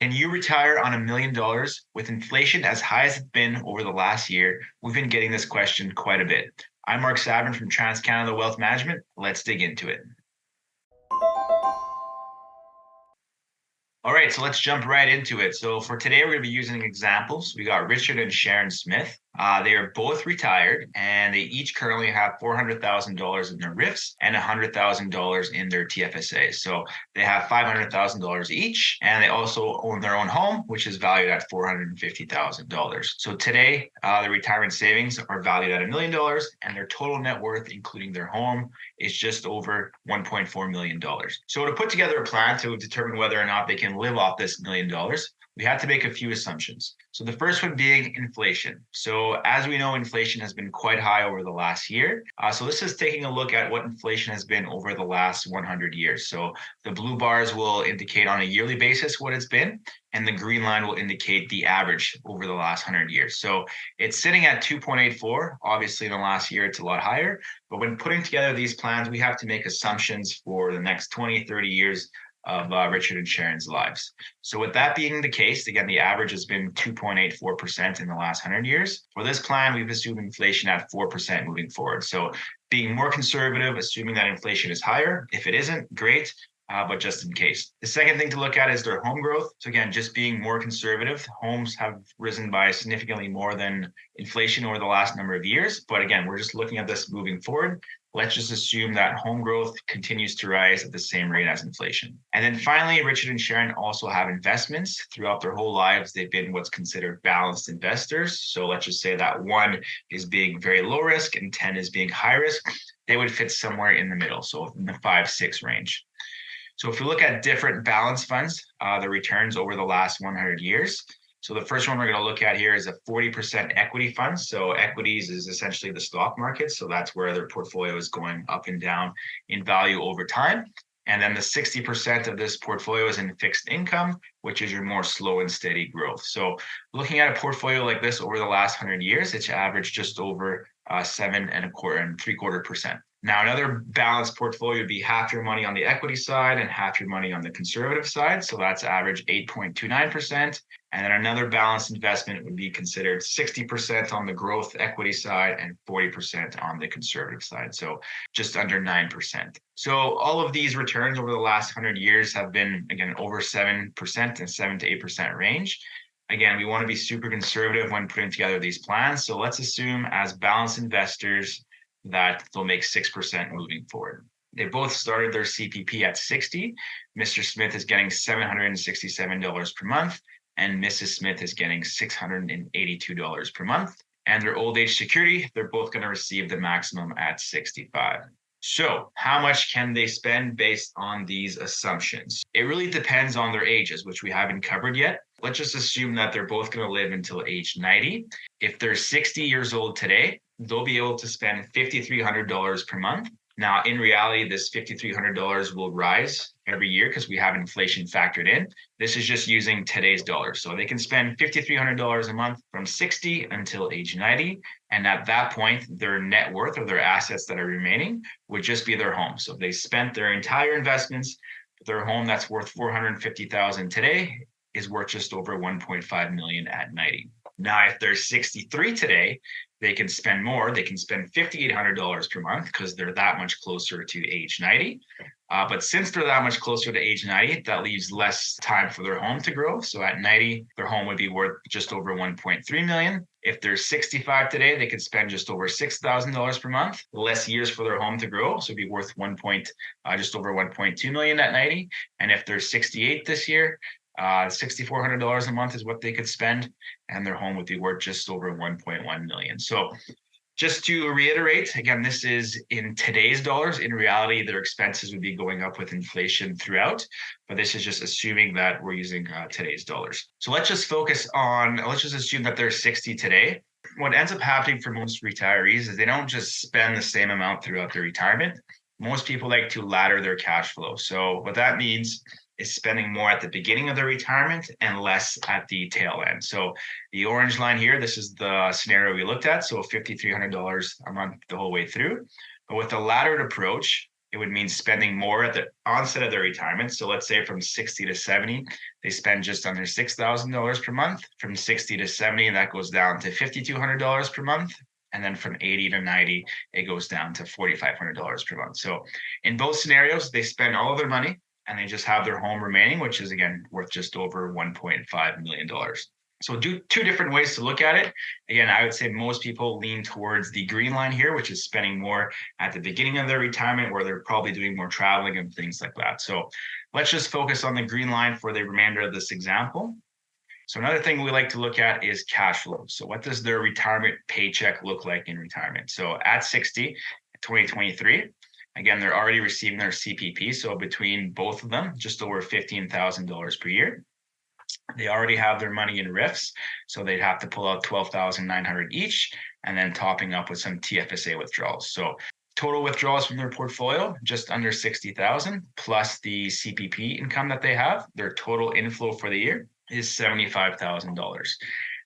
Can you retire on $1 million with inflation as high as it's been over the last year? We've been getting this question quite a bit. I'm Marc Sabourin from TransCanada Wealth Management. Let's dig into it. All right, so let's jump right into it. So for today, we're going to be using examples. We got Richard and Sharon Smith. They are both retired, and they each currently have $400,000 in their RIFs and $100,000 in their TFSA. So they have $500,000 each, and they also own their own home, which is valued at $450,000. So today, the retirement savings are valued at $1 million, and their total net worth, including their home, is just over $1.4 million. So to put together a plan to determine whether or not they can live off this $1 million, we had to make a few assumptions. So the first one being inflation. So as we know, inflation has been quite high over the last year. So this is taking a look at what inflation has been over the last 100 years. So the blue bars will indicate on a yearly basis what it's been, and the green line will indicate the average over the last 100 years. So it's sitting at 2.84. Obviously, in the last year, it's a lot higher. But when putting together these plans, we have to make assumptions for the next 20, 30 years of Richard and Sharon's lives. So with that being the case, again, the average has been 2.84% in the last 100 years. For this plan, we've assumed inflation at 4% moving forward. So being more conservative, assuming that inflation is higher. If it isn't, great. But just in case. The second thing to look at is their home growth. So again, just being more conservative, homes have risen by significantly more than inflation over the last number of years. But again, we're just looking at this moving forward. Let's just assume that home growth continues to rise at the same rate as inflation. And then finally, Richard and Sharon also have investments. Throughout their whole lives, they've been what's considered balanced investors. So let's just say that 1 is being very low risk and 10 is being high risk. They would fit somewhere in the middle, so in the 5-6 range. So if we look at different balance funds, the returns over the last 100 years. So the first one we're going to look at here is a 40% equity fund. So equities is essentially the stock market. So that's where their portfolio is going up and down in value over time. And then the 60% of this portfolio is in fixed income, which is your more slow and steady growth. So looking at a portfolio like this over the last 100 years, it's averaged just over 7.25% Now, another balanced portfolio would be half your money on the equity side and half your money on the conservative side. So that's average 8.29%. And then another balanced investment would be considered 60% on the growth equity side and 40% on the conservative side. So just under 9%. So all of these returns over the last 100 years have been, again, over 7% and 7 to 8% range. Again, we want to be super conservative when putting together these plans. So let's assume as balanced investors that they'll make 6% moving forward. They both started their CPP at 60. Mr. Smith is getting $767 per month, and Mrs. Smith is getting $682 per month. And their old age security, they're both going to receive the maximum at 65. So how much can they spend based on these assumptions? It really depends on their ages, which we haven't covered yet. Let's just assume that they're both going to live until age 90. If they're 60 years old today, they'll be able to spend $5,300 per month. Now, in reality, this $5,300 will rise every year because we have inflation factored in. This is just using today's dollars. So they can spend $5,300 a month from 60 until age 90. And at that point, their net worth or their assets that are remaining would just be their home. So if they spent their entire investments, their home that's worth $450,000 today is worth just over $1.5 million at 90. Now, if they're 63 today, they can spend more. They can spend $5,800 per month because they're that much closer to age 90. But since they're that much closer to age 90, that leaves less time for their home to grow. So at 90, their home would be worth just over $1.3 million. If they're 65 today, they could spend just over $6,000 per month, less years for their home to grow. So it'd be worth just over $1.2 million at 90. And if they're 68 this year, $6,400 a month is what they could spend, and their home would be worth just over $1.1 million. So just to reiterate, again, this is in today's dollars. In reality, their expenses would be going up with inflation throughout, but this is just assuming that we're using today's dollars. So let's just assume that they're 60 today. What ends up happening for most retirees is they don't just spend the same amount throughout their retirement. Most people like to ladder their cash flow. So what that means is spending more at the beginning of their retirement and less at the tail end. So the orange line here, this is the scenario we looked at. So $5,300 a month the whole way through. But with the laddered approach, it would mean spending more at the onset of their retirement. So let's say from 60 to 70, they spend just under $6,000 per month. From 60 to 70, that goes down to $5,200 per month. And then from 80 to 90, it goes down to $4,500 per month. So in both scenarios, they spend all of their money and they just have their home remaining, which is again worth just over $1.5 million. So two different ways to look at it. Again, I would say most people lean towards the green line here, which is spending more at the beginning of their retirement, where they're probably doing more traveling and things like that. So let's just focus on the green line for the remainder of this example. So another thing we like to look at is cash flow. So what does their retirement paycheck look like in retirement? So at 60, 2023, again, they're already receiving their CPP. So between both of them, just over $15,000 per year. They already have their money in RRSPs, so they'd have to pull out $12,900 each, and then topping up with some TFSA withdrawals. So total withdrawals from their portfolio, just under $60,000, plus the CPP income that they have. Their total inflow for the year is $75,000.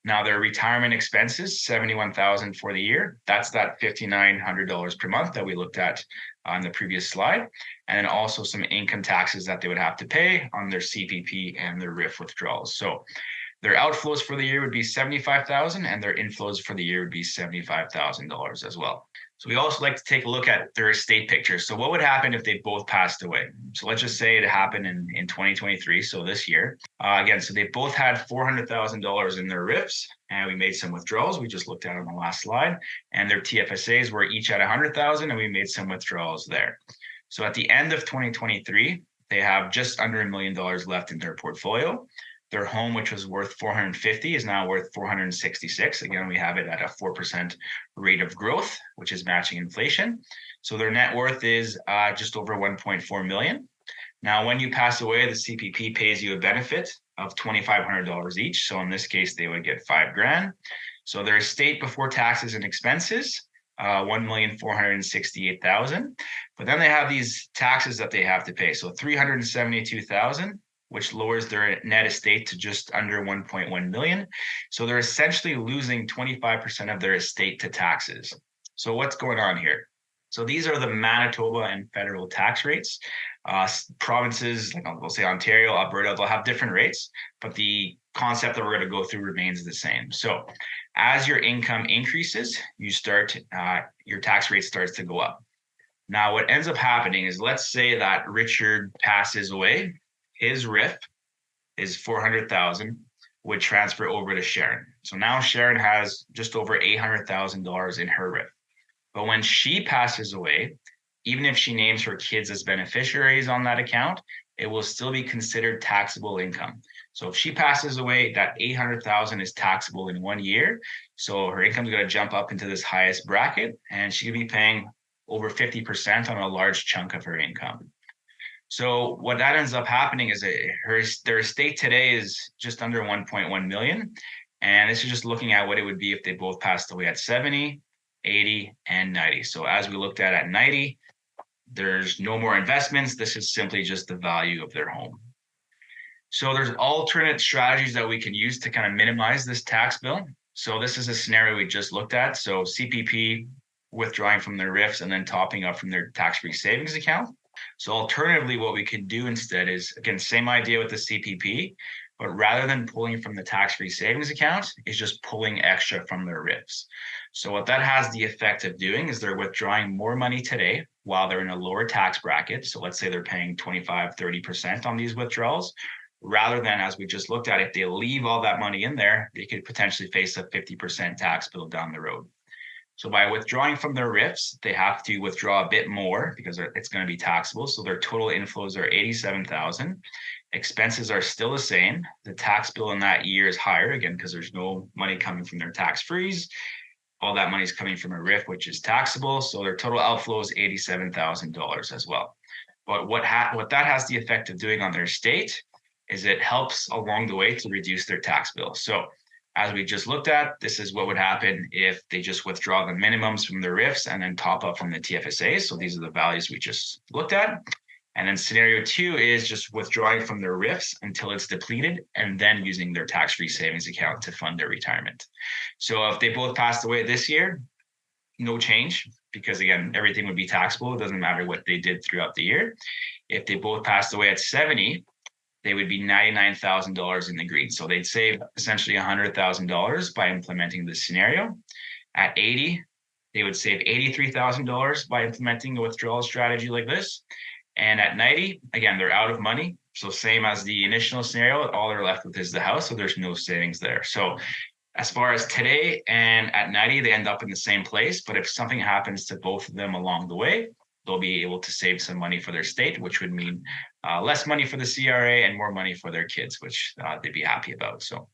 Now their retirement expenses, $71,000 for the year. That's that $5,900 per month that we looked at on the previous slide. And then also some income taxes that they would have to pay on their CPP and their RRSP withdrawals. So their outflows for the year would be $75,000 and their inflows for the year would be $75,000 as well. So we also like to take a look at their estate picture. So what would happen if they both passed away? So let's just say it happened in 2023, so this year. Again, so they both had $400,000 in their RRSPs, and we made some withdrawals. We just looked at on the last slide. And their TFSAs were each at $100,000, and we made some withdrawals there. So at the end of 2023, they have just under $1 million left in their portfolio. Their home, which was worth 450, is now worth 466. Again, we have it at a 4% rate of growth, which is matching inflation. So their net worth is just over 1.4 million. Now, when you pass away, the CPP pays you a benefit of $2,500 each. So in this case, they would get $5,000. So their estate before taxes and expenses, $1,468,000. But then they have these taxes that they have to pay. So $372,000. Which lowers their net estate to just under 1.1 million. So they're essentially losing 25% of their estate to taxes. So what's going on here? So these are the Manitoba and federal tax rates. Provinces, like we'll say Ontario, Alberta, they'll have different rates, but the concept that we're going to go through remains the same. So as your income increases, your tax rate starts to go up. Now, what ends up happening is, let's say that Richard passes away. His RRSP is $400,000, would transfer over to Sharon. So now Sharon has just over $800,000 in her RRSP. But when she passes away, even if she names her kids as beneficiaries on that account, it will still be considered taxable income. So if she passes away, that $800,000 is taxable in 1 year. So her income is going to jump up into this highest bracket, and she'll be paying over 50% on a large chunk of her income. So what that ends up happening is their estate today is just under 1.1 million. And this is just looking at what it would be if they both passed away at 70, 80, and 90. So as we looked at 90, there's no more investments. This is simply just the value of their home. So there's alternate strategies that we can use to kind of minimize this tax bill. So this is a scenario we just looked at. So CPP withdrawing from their RRSPs and then topping up from their tax-free savings account. So alternatively, what we could do instead is, again, same idea with the CPP, but rather than pulling from the tax-free savings account, is just pulling extra from their RRSPs. So what that has the effect of doing is they're withdrawing more money today while they're in a lower tax bracket. So let's say they're paying 25, 30% on these withdrawals, rather than, as we just looked at, if they leave all that money in there, they could potentially face a 50% tax bill down the road. So by withdrawing from their RRSPs, they have to withdraw a bit more because it's going to be taxable. So their total inflows are $87,000. Expenses are still the same. The tax bill in that year is higher, again, because there's no money coming from their tax freeze. All that money is coming from a RRSP, which is taxable. So their total outflow is $87,000 as well. But what that has the effect of doing on their estate is it helps along the way to reduce their tax bill. So as we just looked at, this is what would happen if they just withdraw the minimums from their RRSPs and then top up from the TFSAs. So these are the values we just looked at. And then scenario 2 is just withdrawing from their RRSPs until it's depleted and then using their tax-free savings account to fund their retirement. So if they both passed away this year, no change, because again, everything would be taxable. It doesn't matter what they did throughout the year. If they both passed away at 70, they would be $99,000 in the green. So they'd save essentially $100,000 by implementing this scenario. At 80, they would save $83,000 by implementing a withdrawal strategy like this. And at 90, again, they're out of money. So same as the initial scenario, all they're left with is the house. So there's no savings there. So as far as today and at 90, they end up in the same place. But if something happens to both of them along the way, they'll be able to save some money for their estate, which would mean less money for the CRA and more money for their kids, which they'd be happy about. So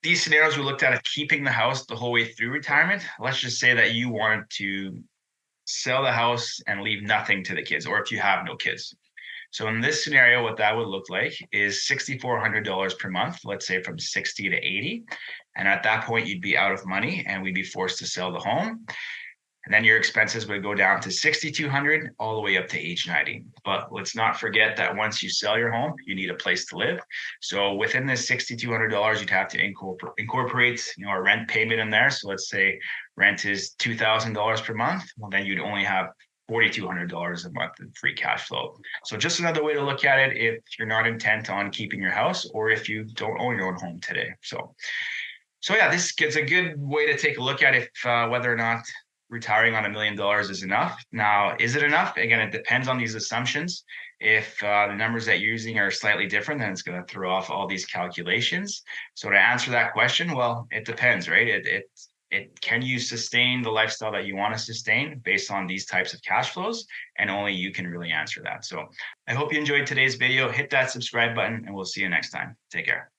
these scenarios we looked at of keeping the house the whole way through retirement. Let's just say that you wanted to sell the house and leave nothing to the kids, or if you have no kids. So in this scenario, what that would look like is $6,400 per month, let's say from 60 to 80. And at that point, you'd be out of money and we'd be forced to sell the home. And then your expenses would go down to $6,200 all the way up to age 90. But let's not forget that once you sell your home, you need a place to live. So within this $6,200, you'd have to incorporate, a rent payment in there. So let's say rent is $2,000 per month. Well, then you'd only have $4,200 a month in free cash flow. So just another way to look at it if you're not intent on keeping your house, or if you don't own your own home today. So yeah, this is a good way to take a look at if whether or not retiring on $1 million is enough. Now, is it enough? Again, it depends on these assumptions. If the numbers that you're using are slightly different, then it's going to throw off all these calculations. So to answer that question, well, it depends, right? It can you sustain the lifestyle that you want to sustain based on these types of cash flows? And only you can really answer that. So I hope you enjoyed today's video. Hit that subscribe button and we'll see you next time. Take care.